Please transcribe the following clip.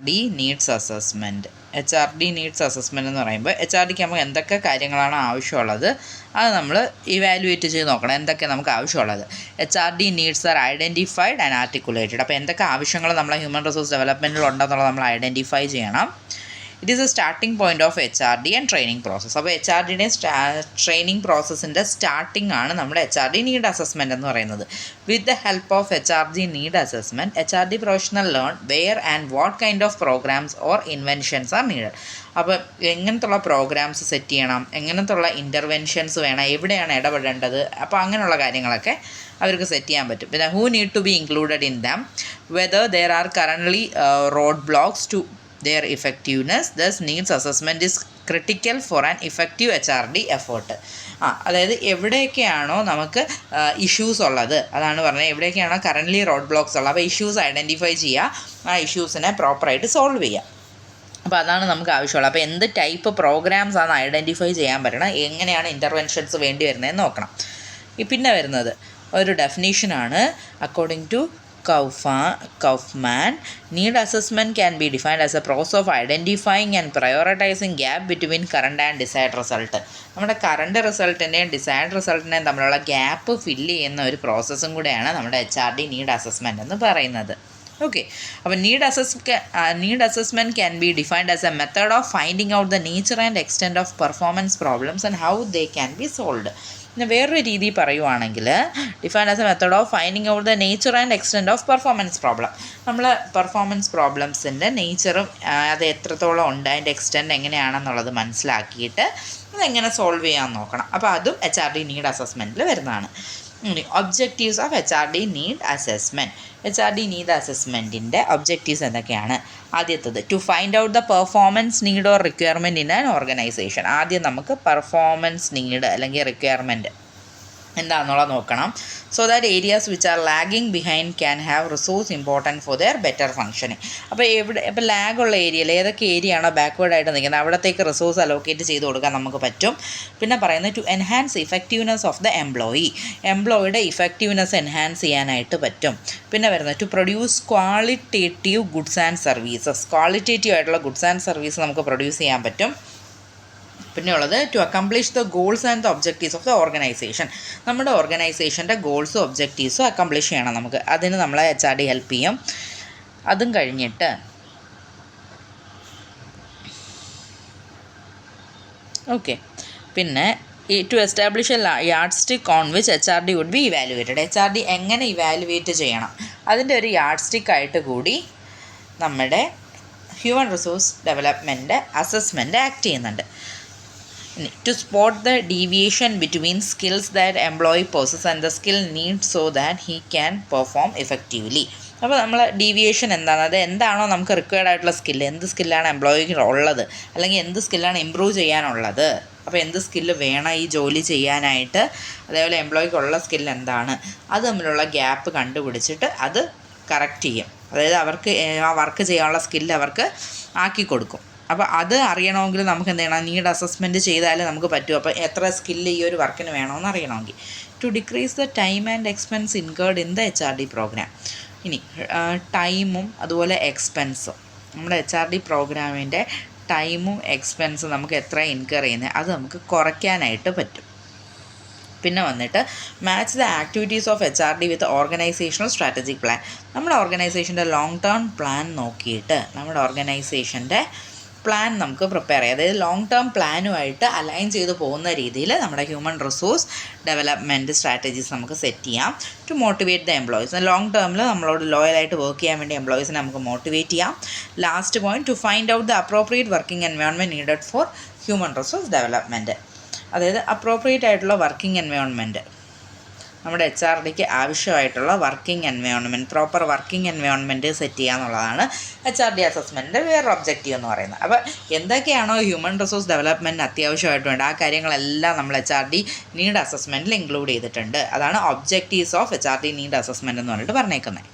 D needs assessment. HRD needs assessment എന്ന് പറയുമ്പോൾ HRDക്ക് നമുക്ക് എന്തൊക്കെ കാര്യങ്ങളാണ് ആവശ്യമുള്ളത് അത് നമ്മൾ ഇവാലുവേറ്റ് ചെയ്ത് നോക്കണം. എന്തൊക്കെ നമുക്ക് ആവശ്യമുള്ളത്. HRD needs R identified and articulated. അപ്പോൾ എന്തൊക്കെ ആവശ്യങ്ങൾ നമ്മളെ ഹ്യൂമൻ റിസോഴ്സ് ഡെവലപ്മെൻറ്റിൽ ഉണ്ടെന്നുള്ളത് നമ്മൾ ഐഡൻറ്റിഫൈ ചെയ്യണം. It is A starting point of HRD and training process. അപ്പോൾ HRDയുടെ ട്രെയിനിങ് പ്രോസസ്സിൻ്റെ സ്റ്റാർട്ടിംഗ് ആണ് നമ്മുടെ HRD നീഡ് അസസ്മെൻറ്റ് എന്ന് പറയുന്നത്. With the help of HRD need assessment, HRD professional learn where and what kind of programmes or inventions are needed. അപ്പോൾ എങ്ങനത്തുള്ള programmes set ചെയ്യണം, എങ്ങനത്തുള്ള interventions വേണം, എവിടെയാണ് ഇടപെടേണ്ടത്, അപ്പോൾ അങ്ങനെയുള്ള കാര്യങ്ങളൊക്കെ അവർക്ക് സെറ്റ് ചെയ്യാൻ പറ്റും. പിന്നെ who need to be included in them, whether there are currently road blocks to their effectiveness. Thus needs assessment is critical for an effective HRD effort. അതായത് എവിടെയൊക്കെയാണോ നമുക്ക് ഇഷ്യൂസ് ഉള്ളത്, അതാണ് പറഞ്ഞത്, എവിടെയൊക്കെയാണോ കറൻ്റ്ലി റോഡ് ബ്ലോക്സ് ഉള്ളത്, അപ്പോൾ ഇഷ്യൂസ് ഐഡൻറ്റിഫൈ ചെയ്യുക, ആ ഇഷ്യൂസിനെ പ്രോപ്പറായിട്ട് സോൾവ് ചെയ്യുക. അപ്പോൾ അതാണ് നമുക്ക് ആവശ്യമുള്ളത്. അപ്പോൾ എന്ത് ടൈപ്പ് പ്രോഗ്രാംസ് ആണ് ഐഡൻറ്റിഫൈ ചെയ്യാൻ പറ്റണം, എങ്ങനെയാണ് ഇൻ്റർവെൻഷൻസ് വേണ്ടി വരുന്നതെന്ന് നോക്കണം. പിന്നെ വരുന്നത് ഒരു ഡെഫിനീഷനാണ്. According to Kaufman, need assessment can be defined as a process of identifying and prioritizing gap between current and desired result. നമ്മുടെ കറണ്ട് റിസൾട്ടിൻ്റെയും ഡിസൈർഡ് റിസൾട്ടിൻ്റെയും തമ്മിലുള്ള ഗ്യാപ്പ് ഫില്ല് ചെയ്യുന്ന ഒരു പ്രോസസ്സും കൂടെയാണ് നമ്മുടെ HRD നീഡ് അസസ്മെൻ്റ് എന്ന് പറയുന്നത്. ഓക്കെ, അപ്പോൾ need assessment can be defined as A method of finding out the nature and extent of performance problems and how they can be solved. പിന്നെ വേറൊരു രീതി പറയുവാണെങ്കിൽ define as A method of finding out the nature and extent of performance problem. നമ്മൾ performance പ്രോബ്ലംസിൻ്റെ നേച്ചറും അത് എത്രത്തോളം ഉണ്ട്, അതിൻ്റെ extent എങ്ങനെയാണെന്നുള്ളത് മനസ്സിലാക്കിയിട്ട് അതെങ്ങനെ സോൾവ് ചെയ്യാൻ നോക്കണം. അപ്പോൾ അതും HRD നീഡ് അസസ്മെൻറ്റിൽ വരുന്നതാണ്. Objectives of HRD need assessment. HRD need അസസ്മെൻറ്റിൻ്റെ ഒബ്ജക്റ്റീവ്സ് എന്തൊക്കെയാണ്? ആദ്യത്തത് to find out the performance need or requirement in an organization. ആദ്യം നമുക്ക് പെർഫോമൻസ് നീഡ് അല്ലെങ്കിൽ റിക്വയർമെൻറ്റ് എന്താണെന്നുള്ളത് നോക്കണം. So that areas which are lagging behind can have resource important for their better functioning. അപ്പോൾ ലാഗുള്ള ഏരിയയിൽ ഏതൊക്കെ ഏരിയ ആണോ ബാക്ക്വേർഡായിട്ട് നിൽക്കുന്നത് അവിടത്തേക്ക് റിസോഴ്സ് അലോക്കേറ്റ് ചെയ്ത് കൊടുക്കാൻ നമുക്ക് പറ്റും. പിന്നെ പറയുന്നത് to enhance effectiveness of the എംപ്ലോയിയുടെ ഇഫക്റ്റീവ്നെസ് എൻഹാൻസ് ചെയ്യാനായിട്ട് പറ്റും. പിന്നെ വരുന്നത് to produce qualitative goods and services. Qualitative ആയിട്ടുള്ള ഗുഡ്സ് ആൻഡ് സർവീസ് നമുക്ക് പ്രൊഡ്യൂസ് ചെയ്യാൻ പറ്റും. പിന്നെ ഉള്ളത് to accomplish the goals and the objectives of the organization. നമ്മുടെ ഓർഗനൈസേഷൻ്റെ ഗോൾസും ഒബ്ജക്റ്റീവ്സും അക്കംപ്ലിഷ് ചെയ്യണം നമുക്ക്. അതിന് നമ്മളെ HRD ഹെൽപ്പ് ചെയ്യും. അതും കഴിഞ്ഞിട്ട് ഓക്കെ, പിന്നെ to establish a yardstick on which HRD would be evaluated. HRD എങ്ങനെ ഇവാലുവേറ്റ് ചെയ്യണം അതിൻ്റെ ഒരു യാർഡ് സ്റ്റിക്കായിട്ട് കൂടി നമ്മുടെ human resource development assessment act ചെയ്യുന്നുണ്ട്. To spot the deviation between skills that employee possesses and the skill needs so that he can perform effectively. അപ്പോൾ നമ്മൾ ഡീവിയേഷൻ എന്താണ്, അത് എന്താണോ നമുക്ക് റിക്വയർഡ് ആയിട്ടുള്ള സ്കില്ല്, എന്ത് സ്കില്ലാണ് എംപ്ലോയിക്ക് ഉള്ളത്, അല്ലെങ്കിൽ എന്ത് സ്കില്ലാണ് ഇമ്പ്രൂവ് ചെയ്യാനുള്ളത്, അപ്പോൾ എന്ത് സ്കില്ല് വേണം ഈ ജോലി ചെയ്യാനായിട്ട്, അതേപോലെ എംപ്ലോയിക്കുള്ള സ്കില്ല് എന്താണ്, അത് തമ്മിലുള്ള ഗ്യാപ്പ് കണ്ടുപിടിച്ചിട്ട് അത് കറക്റ്റ് ചെയ്യും. അതായത് അവർക്ക് ആ വർക്ക് ചെയ്യാനുള്ള സ്കില്ല് അവർക്ക് ആക്കി കൊടുക്കും. അപ്പോൾ അത് അറിയണമെങ്കിൽ നമുക്ക് എന്ത് ചെയ്യണം, നീഡ് അസസ്മെൻറ്റ് ചെയ്താലേ നമുക്ക് പറ്റും. അപ്പോൾ എത്ര സ്കില്ല് ഈ ഒരു വർക്കിന് വേണമെന്ന് അറിയണമെങ്കിൽ to decrease the time and expense incurred in the HRD programme. ഇനി ടൈമും അതുപോലെ എക്സ്പെൻസും, നമ്മുടെ HRD പ്രോഗ്രാമിൻ്റെ ടൈമും എക്സ്പെൻസും നമുക്ക് എത്ര ഇൻകർ ചെയ്യുന്നത് അത് നമുക്ക് കുറയ്ക്കാനായിട്ട് പറ്റും. പിന്നെ വന്നിട്ട് match the activities of HRD with organisational strategic plan. നമ്മുടെ ഓർഗനൈസേഷൻ്റെ ലോങ് ടേം പ്ലാൻ നോക്കിയിട്ട് നമ്മുടെ ഓർഗനൈസേഷൻ്റെ പ്ലാൻ നമുക്ക് പ്രിപ്പയർ ചെയ്യാം. അതായത് ലോങ് ടേം പ്ലാനുമായിട്ട് അലൈൻ ചെയ്ത് പോകുന്ന രീതിയിൽ നമ്മുടെ ഹ്യൂമൻ റിസോഴ്സ് ഡെവലപ്മെൻറ്റ് സ്ട്രാറ്റജീസ് നമുക്ക് സെറ്റ് ചെയ്യാം. To motivate the employees. Long ടേമിൽ നമ്മളോട് ലോയലായിട്ട് വർക്ക് ചെയ്യാൻ വേണ്ടി എംപ്ലോയീസിനെ നമുക്ക് മോട്ടിവേറ്റ് ചെയ്യാം. Last point two find out the appropriate working environment needed for human resource development. അതായത് അപ്രോപ്രിയേറ്റ് ആയിട്ടുള്ള വർക്കിംഗ് എൻവയോൺമെൻറ്റ്, നമ്മുടെ HRDക്ക് ആവശ്യമായിട്ടുള്ള working environment, proper working environment set ചെയ്യുക എന്നുള്ളതാണ് HRD അസസ്മെൻറ്റിൻ്റെ വേറൊരു ഒബ്ജക്റ്റീവ് എന്ന് പറയുന്നത്. അപ്പോൾ എന്തൊക്കെയാണോ ഹ്യൂമൻ റിസോഴ്സ് ഡെവലപ്മെൻറ്റ് അത്യാവശ്യമായിട്ട് വേണ്ട ആ കാര്യങ്ങളെല്ലാം നമ്മൾ HRD നീഡ് അസസ്മെൻറ്റിൽ ഇൻക്ലൂഡ് ചെയ്തിട്ടുണ്ട്. അതാണ് objectives of HRD need assessment എന്ന് പറഞ്ഞിട്ട് പറഞ്ഞേക്കുന്നത്.